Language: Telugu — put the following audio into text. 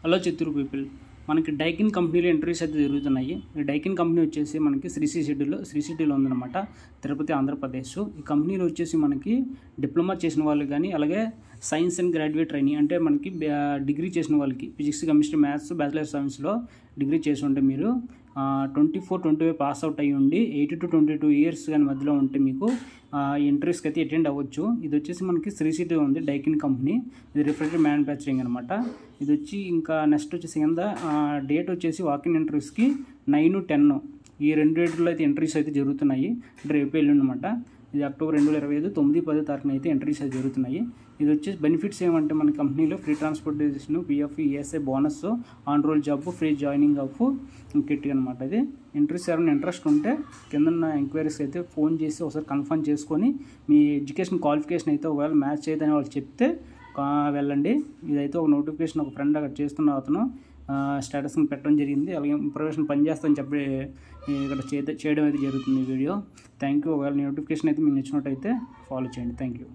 హలో చిత్తూరు పీపుల్, మనకి డైకిన్ కంపెనీలో ఇంటర్వ్యూస్ అయితే జరుగుతున్నాయి. ఈ డైకిన్ కంపెనీ వచ్చేసి మనకి శ్రీ సిటీలో ఉందన్నమాట, తిరుపతి, ఆంధ్రప్రదేశ్. ఈ కంపెనీలో వచ్చేసి మనకి డిప్లొమా చేసిన వాళ్ళు కానీ, అలాగే సైన్స్ అండ్ గ్రాడ్యుయేట్ ట్రైనింగ్ అంటే మనకి డిగ్రీ చేసిన వాళ్ళకి ఫిజిక్స్, కెమిస్ట్రీ, మ్యాథ్స్, బ్యాచిలర్ సైన్స్లో డిగ్రీ చేసి ఉంటే మీరు 24-25 పాస్ అవుట్ అయ్యి ఉండి 18 to 22 ఇయర్స్ కానీ మధ్యలో ఉంటే మీకు ఇంటర్వ్యూస్కి అయితే అటెండ్ అవ్వచ్చు. ఇది వచ్చేసి మనకి శ్రీ సిటీ ఉంది డైకిన్ కంపెనీ. ఇది రిఫ్రిజరేటర్ మ్యానుఫ్యాక్చరింగ్ అనమాట. ఇది వచ్చి ఇంకా నెక్స్ట్ వచ్చేసి కింద డేట్ వచ్చేసి వాకిన్ ఇంటర్వ్యూస్కి 9-10 ఈ 2 డేట్లో అయితే ఇంటర్వ్యూస్ అయితే జరుగుతున్నాయి. రేపు అనమాట. ఇది అక్టోబర్ 2025 9-10 తారీఖున అయితే ఇంటర్వ్యూస్ అయితే జరుగుతున్నాయి. ఇది వచ్చేసి బెనిఫిట్స్ ఏమంటే మన కంపెనీలో free transportation, PF, ESI bonus, on roll job, free joining of kit అనమాట. ఇది ఇంటర్వ్యూస్ ఎవరైనా ఇంట్రెస్ట్ ఉంటే కింద ఎంక్వైరీస్ అయితే ఫోన్ చేసి ఒకసారి కన్ఫర్మ్ చేసుకొని మీ ఎడ్యుకేషన్ క్వాలిఫికేషన్ అయితే ఒకవేళ మ్యాచ్ చేయదని వాళ్ళు చెప్తే వెళ్ళండి. ఇదైతే ఒక నోటిఫికేషన్ ఒక ఫ్రెండ్ అక్కడ చేస్తున్న అతను స్టేటస్ని పెట్టడం జరిగింది. అలాగే ఇన్ఫర్మేషన్ పనిచేస్తుందని చెప్పి ఇక్కడ చేయడం అయితే జరుగుతుంది ఈ వీడియో. Thank you. ఒకవేళ నోటిఫికేషన్ అయితే మీకు నచ్చినట్టయితే ఫాలో చేయండి. Thank you.